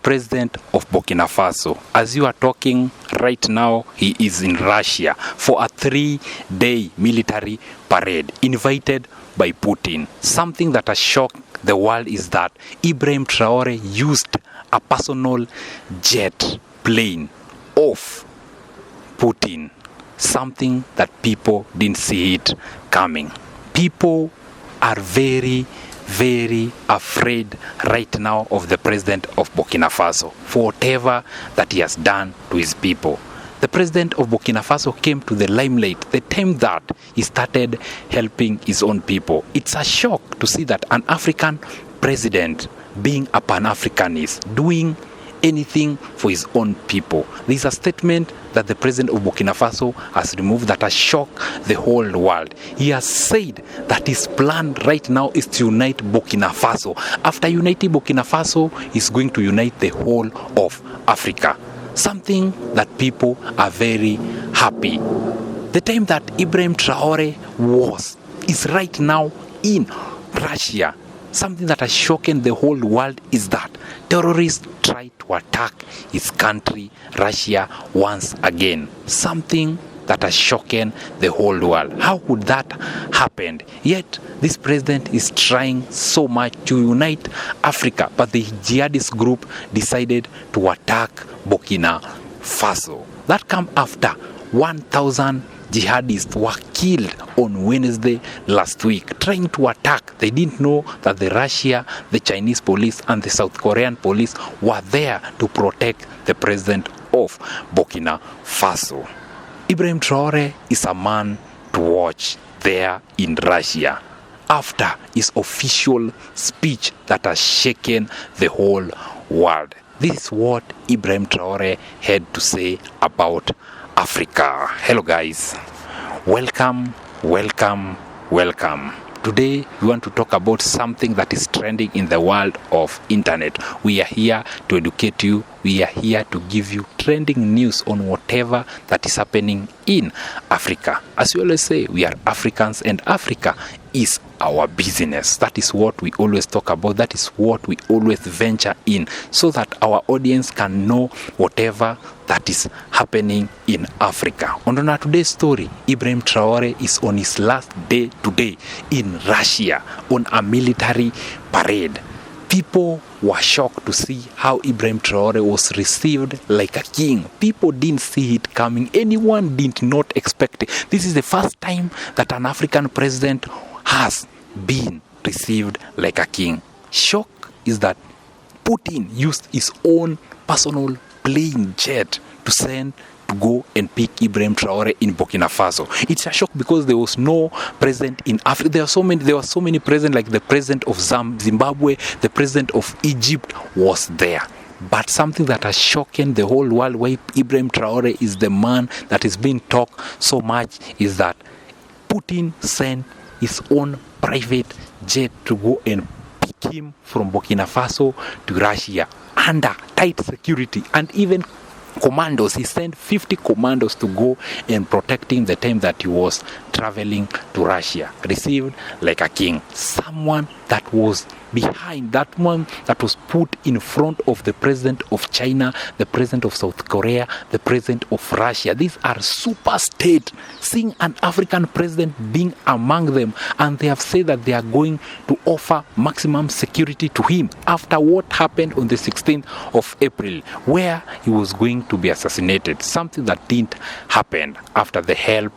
president of Burkina Faso. As you are talking right now, he is in Russia for a 3-day military parade invited by Putin. Something that has shocked the world is that Ibrahim Traore used a personal jet plane of Putin. Something that people didn't see it coming. People are very afraid right now of the president of Burkina Faso for whatever that he has done to his people. The president of Burkina Faso came to the limelight the time that he started helping his own people. It's a shock to see that an African president, being a Pan-Africanist, doing anything for his own people. There is a statement that the president of Burkina Faso has removed that has shocked the whole world. He has said that his plan right now is to unite Burkina Faso. After uniting Burkina Faso, he's going to unite the whole of Africa. Something that people are very happy. The time that Ibrahim Traore is right now in Russia. Something that has shocked the whole world is that terrorists try to attack his country, Russia, once again. Something that has shocked the whole world. How could that happen? Yet, this president is trying so much to unite Africa, but the jihadist group decided to attack Burkina Faso. That came after 1,000 jihadists were killed on Wednesday last week trying to attack. They didn't know that the Russia, the Chinese police and the South Korean police were there to protect the president of Burkina Faso. Ibrahim Traore is a man to watch there in Russia after his official speech that has shaken the whole world. This is what Ibrahim Traore had to say about Africa. Hello guys, welcome. Today we want to talk about something that is trending in the world of internet. We are here to educate you. We are here to give you trending news on whatever that is happening in Africa. As we always say, we are Africans and Africa is our business. That is what we always talk about. That is what we always venture in so that our audience can know whatever that is happening in Africa. On our today's story, Ibrahim Traore is on his last day today in Russia on a military parade. People were shocked to see how Ibrahim Traore was received like a king. People didn't see it coming. Anyone did not expect it. This is the first time that an African president has been received like a king. Shock is that Putin used his own personal plane jet to go and pick Ibrahim Traore in Burkina Faso. It's a shock because there was no president in Africa. There were so many presidents, like the president of Zimbabwe, the president of Egypt was there. But something that has shocked the whole world, why Ibrahim Traore is the man that is being talked so much, is that Putin sent his own private jet to go and pick him from Burkina Faso to Russia under tight security, and even commandos. He sent 50 commandos to go and protect him the time that he was traveling to Russia. Received like a king. Someone that was behind, that one that was put in front of the president of China, the president of South Korea, the president of Russia. These are super states. Seeing an African president being among them, and they have said that they are going to offer maximum security to him after what happened on the 16th of April, where he was going to be assassinated. Something that didn't happen after the help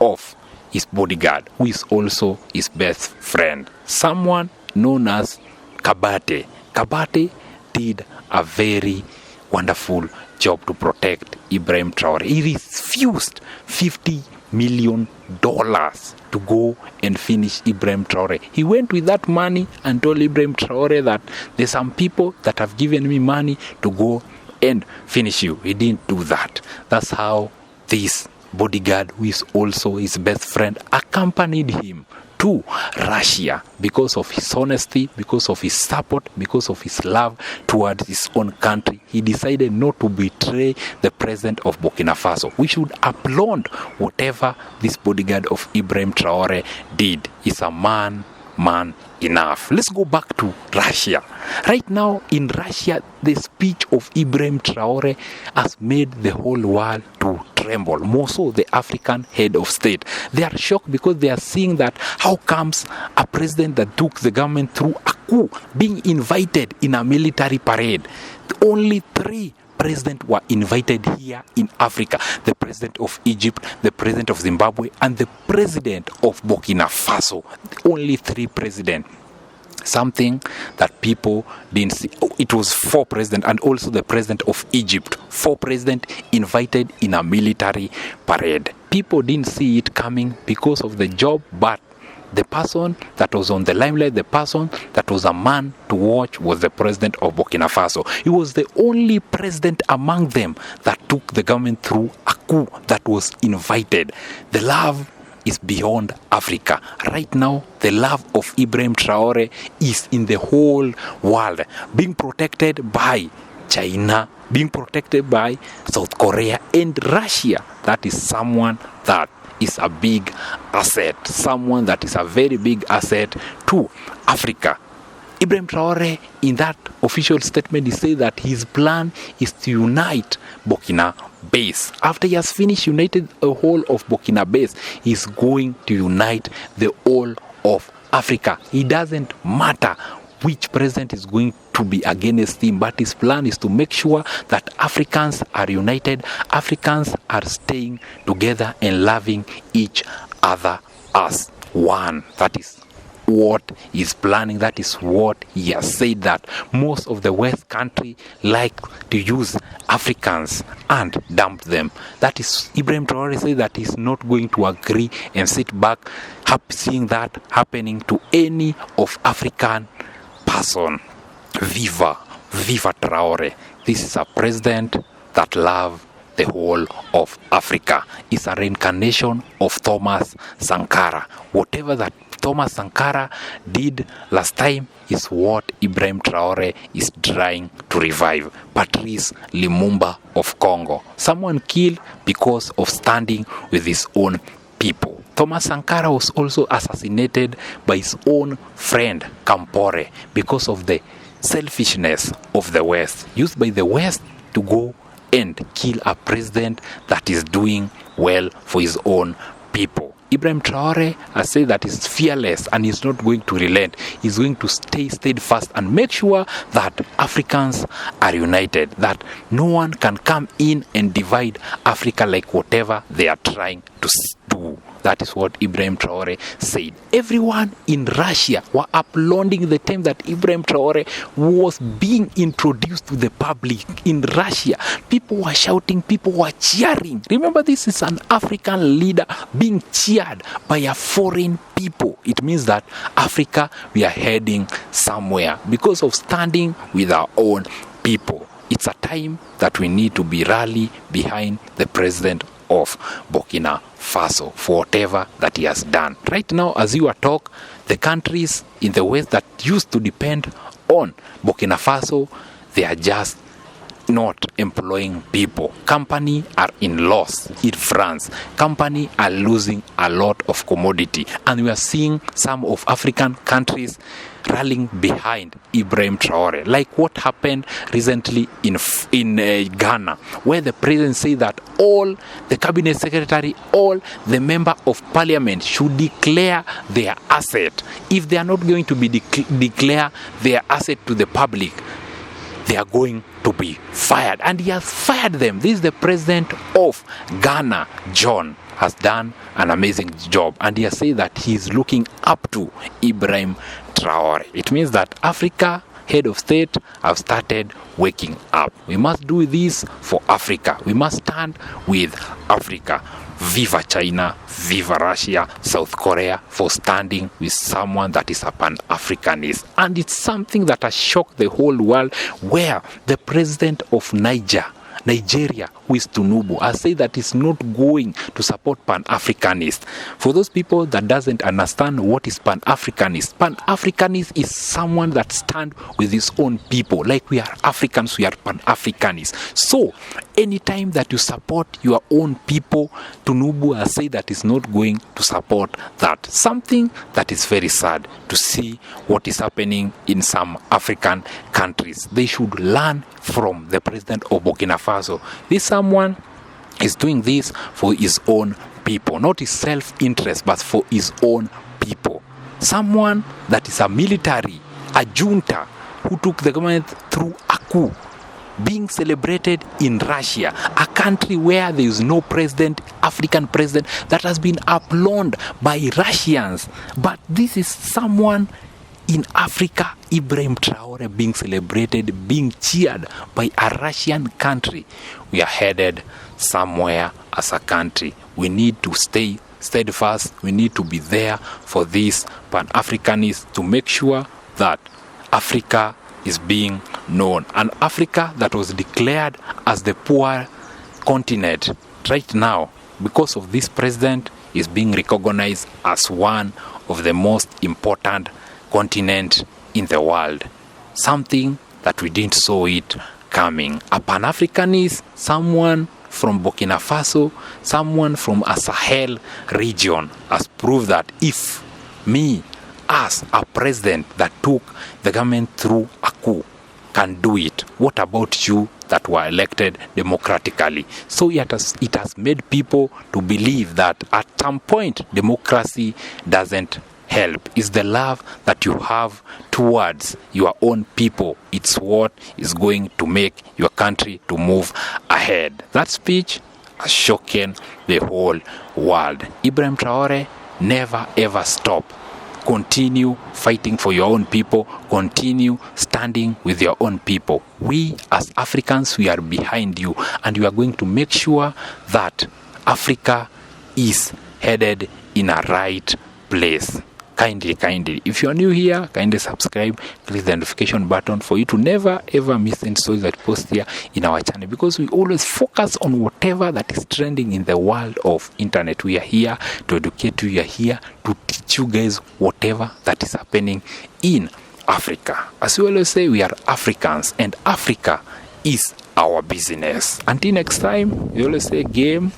of his bodyguard, who is also his best friend, someone known as Kabate. Kabate did a very wonderful job to protect Ibrahim Traore. He refused $50 million to go and finish Ibrahim Traore. He went with that money and told Ibrahim Traore that there's some people that have given me money to go and finish you. He didn't do that. That's how this bodyguard, who is also his best friend, accompanied him to Russia because of his honesty, because of his support, because of his love towards his own country. He decided not to betray the president of Burkina Faso. We should applaud whatever this bodyguard of Ibrahim Traore did. He's a man man enough. Let's go back to Russia. Right now in Russia, the speech of Ibrahim Traore has made the whole world to tremble, more so the African head of state. They are shocked because they are seeing that how comes a president that took the government through a coup being invited in a military parade. Only 3 presidents were invited here in Africa: the president of Egypt, the president of Zimbabwe, and the president of Burkina Faso. Only 3 presidents. Something that people didn't see. It was 4 presidents, and also the president of Egypt. 4 presidents invited in a military parade. People didn't see it coming because of the job, but the person that was on the limelight, the person that was a man to watch, was the president of Burkina Faso. He was the only president among them that took the government through a coup that was invited. The love is beyond Africa. Right now, the love of Ibrahim Traore is in the whole world, being protected by China, being protected by South Korea and Russia. That is someone that is a big asset, someone that is a very big asset to Africa. Ibrahim Traore, in that official statement, he said that his plan is to unite Burkina Base. After he has finished united the whole of Burkina Base, he's going to unite the whole of Africa. It doesn't matter which president is going to be against him, but his plan is to make sure that Africans are united, Africans are staying together and loving each other as one. That is what he's planning. That is what he has said, that most of the West country like to use Africans and dump them. That is, Ibrahim Traore said that he's not going to agree and sit back seeing that happening to any of African person. Viva Traore. This is a president that loves the whole of Africa. It's a reincarnation of Thomas Sankara. Whatever that Thomas Sankara did last time is what Ibrahim Traore is trying to revive. Patrice Lumumba of Congo, someone killed because of standing with his own people. Thomas Sankara was also assassinated by his own friend Kampore because of the selfishness of the West, used by the West to go and kill a president that is doing well for his own people. Ibrahim Traore has said that he's fearless and he's not going to relent. He's going to stay steadfast and make sure that Africans are united, that no one can come in and divide Africa like whatever they are trying to do. That is what Ibrahim Traore said. Everyone in Russia were applauding the time that Ibrahim Traore was being introduced to the public in Russia. People were shouting, people were cheering. Remember, this is an African leader being cheered by a foreign people. It means that Africa, we are heading somewhere because of standing with our own people. It's a time that we need to be rally behind the president of Burkina Faso for whatever that he has done. Right now, as you are talking, the countries in the West that used to depend on Burkina Faso, they are just not employing people. Companies are in loss in France. Companies are losing a lot of commodity. And we are seeing some of African countries rallying behind Ibrahim Traore, like what happened recently in Ghana, where the president said that all the cabinet secretary, all the member of parliament should declare their asset. If they are not going to be declare their asset to the public, they are going to be fired. And he has fired them. This is the president of Ghana. John has done an amazing job, and he has said that he is looking up to Ibrahim Traore. It means that Africa head of state have started waking up. We must do this for Africa. We must stand with Africa. Viva China, viva Russia, South Korea for standing with someone that is a Pan-Africanist. And it's something that has shocked the whole world, where the president of Nigeria, who is Tinubu, has said that he's not going to support Pan-Africanists. For those people that doesn't understand what is Pan-Africanist, Pan-Africanist is someone that stands with his own people. Like we are Africans, we are Pan-Africanists. So anytime that you support your own people, Tinubu has said that is not going to support that. Something that is very sad to see what is happening in some African countries. They should learn from the president of Burkina Faso. This someone is doing this for his own people, not his self-interest, but for his own people. Someone that is a military, a junta, who took the government through a coup, being celebrated in Russia, a country where there is no president, African president, that has been applauded by Russians. But this is someone in Africa, Ibrahim Traore, being celebrated, being cheered by a Russian country. We are headed somewhere as a country. We need to stay steadfast. We need to be there for this Pan-Africanists to make sure that Africa is being known. An Africa that was declared as the poor continent right now, because of this president, is being recognized as one of the most important continent in the world. Something that we didn't saw it coming. A Pan-Africanist, someone from Burkina Faso, someone from a Sahel region, has proved that if me, as a president that took the government through a coup, can do it, what about you that were elected democratically? So it has made people to believe that at some point democracy doesn't help. It's the love that you have towards your own people. It's what is going to make your country to move ahead. That speech has shaken the whole world. Ibrahim Traore, never ever stop. Continue fighting for your own people. Continue standing with your own people. We as Africans, we are behind you, and we are going to make sure that Africa is headed in a right place. Kindly, if you are new here, kindly subscribe, click the notification button for you to never ever miss any stories that post here in our channel, because we always focus on whatever that is trending in the world of internet. We are here to educate you. We are here to teach you guys whatever that is happening in Africa. As we always say, we are Africans, and Africa is our business. Until next time, we always say game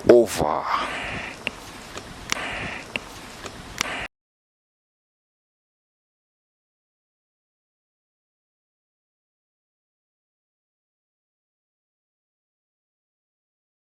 over.